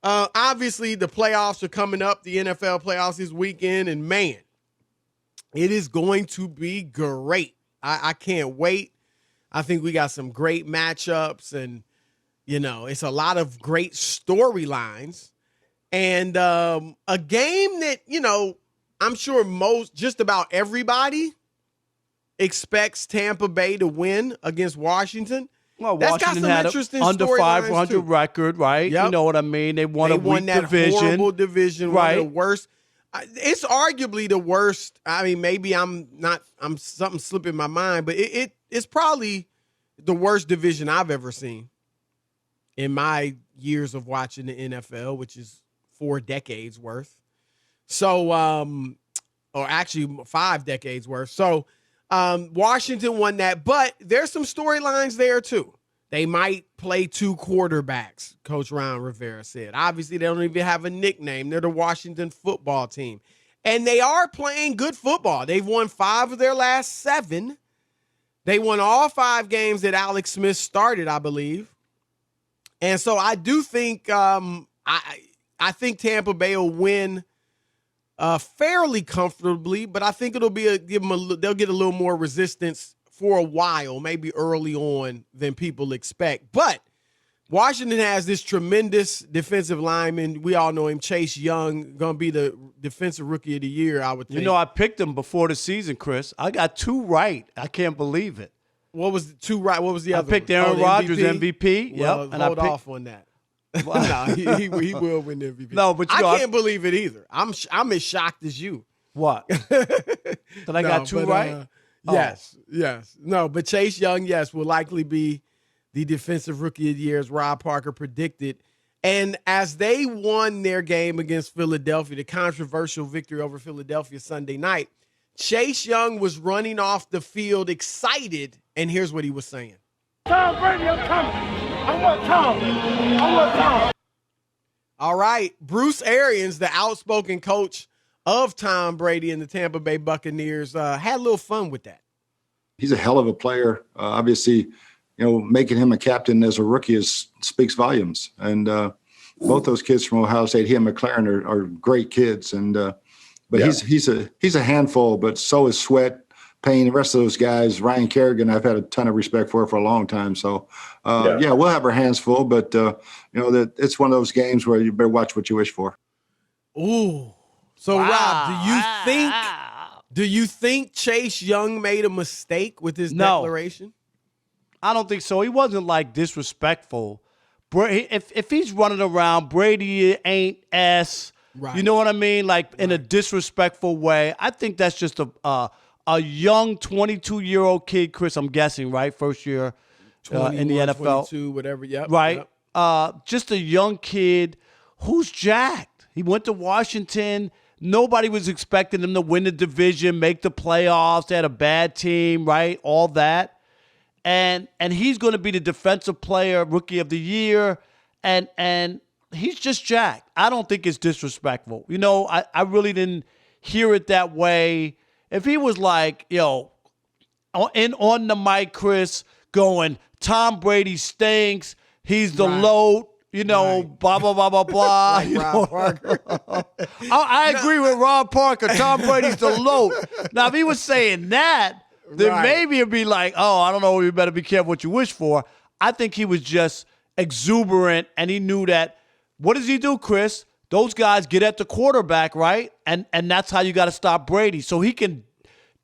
Obviously, the playoffs are coming up, the NFL playoffs this weekend, and man, it is going to be great. I can't wait. I think we got some great matchups, and, it's a lot of great storylines. And a game that, I'm sure just about everybody expects Tampa Bay to win against Washington. Well, That's Washington got some had interesting an under 500 record, right? Yep. You know what I mean? They won They a won weak that division. horrible division, right? One of the worst. It's arguably the worst. I mean, maybe I'm something slipping my mind, but it's probably the worst division I've ever seen in my years of watching the NFL, which is 4 decades worth. So, or actually 5 decades worth. So, Washington won that, but there's some storylines there too. They might play 2 quarterbacks, Coach Ron Rivera said. Obviously, they don't even have a nickname. They're the Washington football team. And they are playing good football. They've won 5 of their last 7. They won all 5 games that Alex Smith started, I believe. And so I do think I think Tampa Bay will win fairly comfortably, but I think it'll be they'll get a little more resistance for a while, maybe early on than people expect. But Washington has this tremendous defensive lineman. We all know him, Chase Young, going to be the defensive rookie of the year, I would think. I picked him before the season, Chris. I got 2 right. I can't believe it. What was the 2 right? What was the other I picked one? Aaron Rodgers MVP. Well, Yep. hold off on that. No, he will win the MVP. No, but I can't believe it either. I'm as shocked as you. What? That I got 2 right? Yes. No, but Chase Young, yes, will likely be the defensive rookie of the year, as Rob Parker predicted. And as they won their game against Philadelphia, the controversial victory over Philadelphia Sunday night, Chase Young was running off the field excited, and here's what he was saying. Tom Brady, I'm coming. I want Tom. All right, Bruce Arians, the outspoken coach of Tom Brady and the Tampa Bay Buccaneers, had a little fun with that. He's a hell of a player. Obviously, making him a captain as a rookie speaks volumes. And both those kids from Ohio State, he and McLaren are great kids. And but yeah. he's a handful. But so is Sweat, Payne, the rest of those guys. Ryan Kerrigan, I've had a ton of respect for a long time. So we'll have our hands full. But that it's one of those games where you better watch what you wish for. Ooh. So, wow. Rob, do you think Chase Young made a mistake with his declaration? I don't think so. He wasn't disrespectful. If he's running around, Brady ain't S. Right. You know what I mean? In a disrespectful way. I think that's just a young 22-year-old kid, Chris, I'm guessing, right? First year in the NFL. 22, whatever, yep. Right? Yep. Just a young kid who's jacked. He went to Washington. Nobody was expecting him to win the division, make the playoffs. They had a bad team, right? All that. And he's going to be the defensive player, rookie of the year. And he's just jacked. I don't think it's disrespectful. I really didn't hear it that way. If he was on the mic, Chris, going, Tom Brady stinks. He's the load. Blah, blah, blah, blah, blah. Rob Parker. I agree with Rob Parker. Tom Brady's the load. Now, if he was saying that, then maybe it'd be I don't know, you better be careful what you wish for. I think he was just exuberant, and he knew that. What does he do, Chris? Those guys get at the quarterback, right? And that's how you got to stop Brady. So he can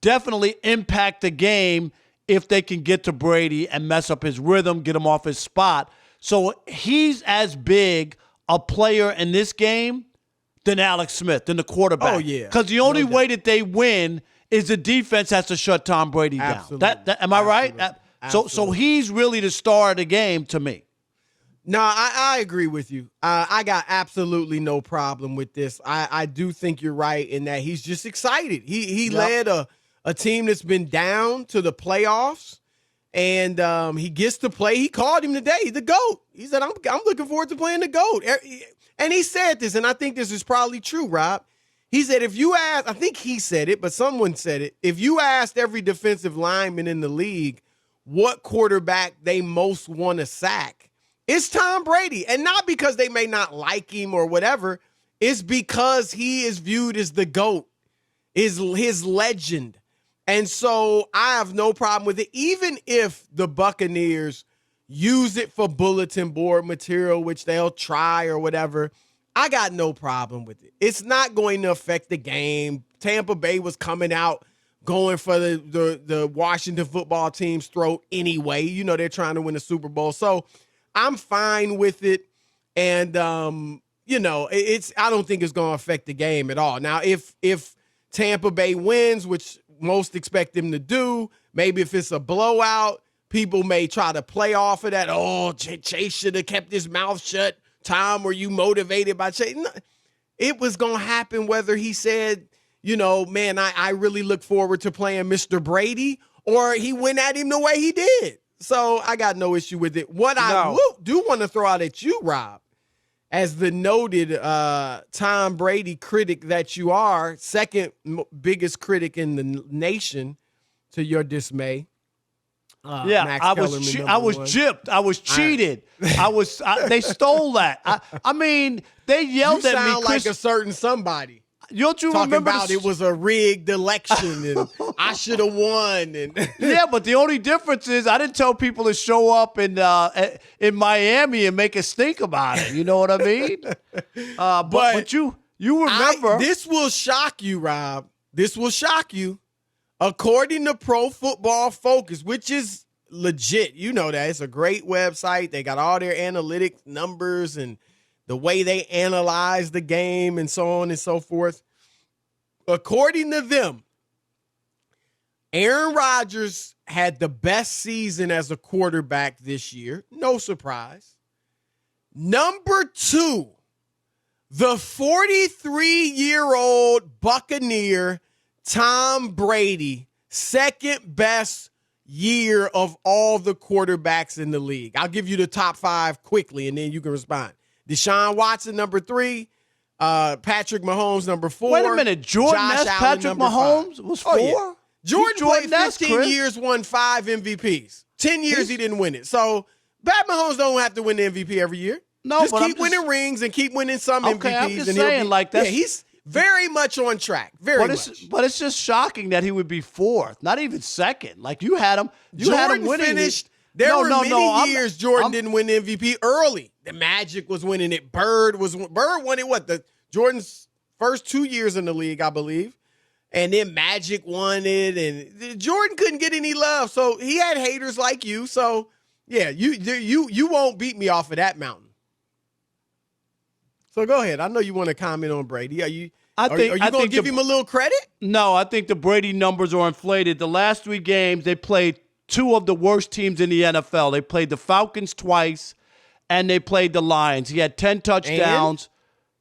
definitely impact the game if they can get to Brady and mess up his rhythm, get him off his spot. So he's as big a player in this game than Alex Smith, than the quarterback. Oh, yeah. Because the only way that they win is the defense has to shut Tom Brady down. Absolutely. Am I right? So he's really the star of the game to me. No, I agree with you. I got absolutely no problem with this. I do think you're right in that he's just excited. He led a team that's been down to the playoffs, and he gets to play. He called him today the GOAT. He said, I'm looking forward to playing the GOAT. And he said this, and I think this is probably true, Rob. He said, if you ask, I think he said it, but someone said it, if you asked every defensive lineman in the league what quarterback they most want to sack, It's Tom Brady. And not because they may not like him or whatever. It's because he is viewed as the GOAT, is his legend. And so I have no problem with it. Even if the Buccaneers use it for bulletin board material, which they'll try or whatever, I got no problem with it. It's not going to affect the game. Tampa Bay was coming out going for the Washington football team's throat anyway. You know, they're trying to win the Super Bowl. So I'm fine with it. And, you know, I don't think it's going to affect the game at all. Now, if Tampa Bay wins, which most expect them to do, maybe if it's a blowout, people may try to play off of that. Oh, Chase should have kept his mouth shut. Tom, were you motivated by Chase? No, it was going to happen whether he said, you know, man, I really look forward to playing Mr. Brady, or he went at him the way he did. So I got no issue with it. What I do want to throw out at you, Rob, as the noted Tom Brady critic that you are, second biggest critic in the nation, to your dismay. Max I was gypped. I was cheated. They stole that. I mean, they yelled at me. You sound like a certain somebody. Don't you talking remember about it was a rigged election and I should have won? And yeah, but the only difference is I didn't tell people to show up in Miami and make us think about it. You know what I mean? But you remember. This will shock you, Rob. This will shock you. According to Pro Football Focus, which is legit, you know that. It's a great website. They got all their analytics numbers and the way they analyze the game and so on and so forth. According to them, Aaron Rodgers had the best season as a quarterback this year. No surprise. Number 2, the 43-year-old Buccaneer Tom Brady, second best year of all the quarterbacks in the league. I'll give you the top 5 quickly, and then you can respond. Deshaun Watson, number 3. Patrick Mahomes, number 4. Wait a minute. Jordan Josh S. Allen, Patrick Mahomes was 4? Oh, yeah. Jordan played 15 Chris. years, won 5 MVPs. 10 years he didn't win it. So Pat Mahomes don't have to win the MVP every year. No, just but keep winning rings and keep winning some MVPs. I'm just and saying, like that. Yeah, he's very much on track. Very much. But it's just shocking that he would be 4th, not even 2nd. Like you had him. Jordan winning. Finished. There were many years Jordan didn't win the MVP early. The Magic was winning it. Bird won it. Jordan's first 2 years in the league, I believe, and then Magic won it, and Jordan couldn't get any love. So he had haters like you. So yeah, you won't beat me off of that mountain. So go ahead. I know you want to comment on Brady. Are you going to give him a little credit? No, I think the Brady numbers are inflated. The last 3 games, they played 2 of the worst teams in the NFL. They played the Falcons twice, and they played the Lions. He had 10 touchdowns.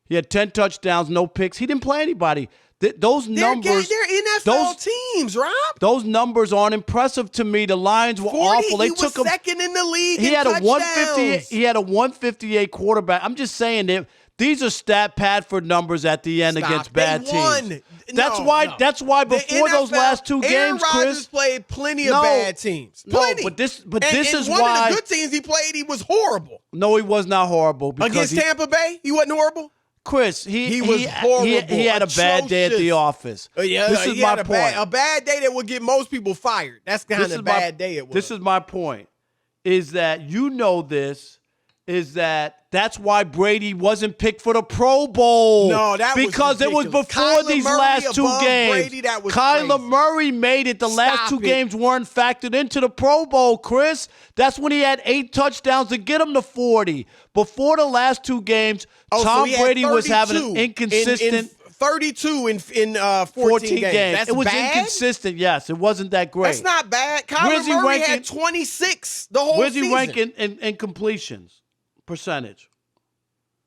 He had 10 touchdowns, no picks. He didn't play anybody. Those numbers, they're NFL teams, Rob. Those numbers aren't impressive to me. The Lions were awful. They took him second in the league. He had a 158. He had a 158 quarterback. I'm just saying that these are stat Padford numbers at the end against bad teams. That's why before those last 2 games, Chris, Aaron Rodgers played plenty of bad teams. Plenty. No, but this is one why of the good teams he played, he was horrible. No, he was not horrible. Against Tampa Bay, he wasn't horrible. Chris, he was horrible. He had a bad day at the office. This is my point. A bad day that would get most people fired. That's the kind of bad day it was. This is my point. Is that that's why Brady wasn't picked for the Pro Bowl. No, that was because it was before Kyler these Murray last 2 games. Brady, that was Kyler crazy. Murray made it. The last 2 games weren't factored into the Pro Bowl, Chris. That's when he had 8 touchdowns to get him to 40. Before the last 2 games, Tom Brady was having an inconsistent. 32 in 14 games. That's it was bad? Inconsistent, yes. It wasn't that great. That's not bad. Kyler Murray had 26 the whole season. Where's he ranking in completions percentage?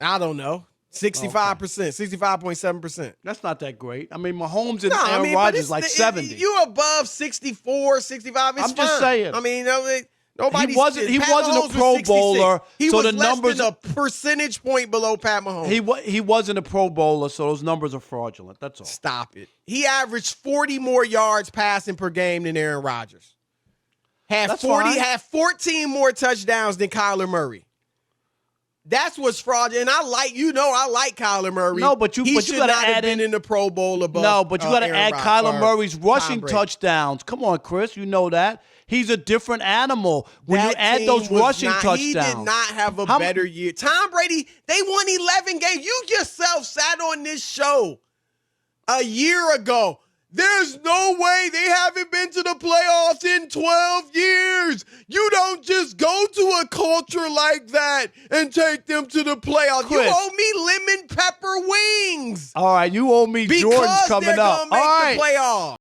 I don't know. 65%, 65.7%. That's not that great. I mean, Mahomes and Aaron Rodgers like 70. You're above 64, 65. It's I'm just saying. I mean, nobody. He wasn't a Pro Bowler, he so was the less numbers than a percentage point below Pat Mahomes. He wasn't a Pro Bowler, so those numbers are fraudulent. That's all. Stop it. He averaged 40 more yards passing per game than Aaron Rodgers. Had 14 more touchdowns than Kyler Murray. That's what's fraudulent. And I like Kyler Murray. No, but you should gotta not have add been in the Pro Bowl above. No, but you got to Aaron add Rodgers Kyler Murray's or rushing Tom Brady. touchdowns. Come on, Chris, you know that. He's a different animal when you That add team those was rushing touchdowns. He did not have a better year. Tom Brady, they won 11 games. You yourself sat on this show a year ago. There's no way they haven't been to the playoffs in 12 years. You don't just go to a culture like that and take them to the playoffs. Chris. You owe me lemon pepper wings. All right, you owe me Because Jordan's coming they're up. going to make All right. the playoffs.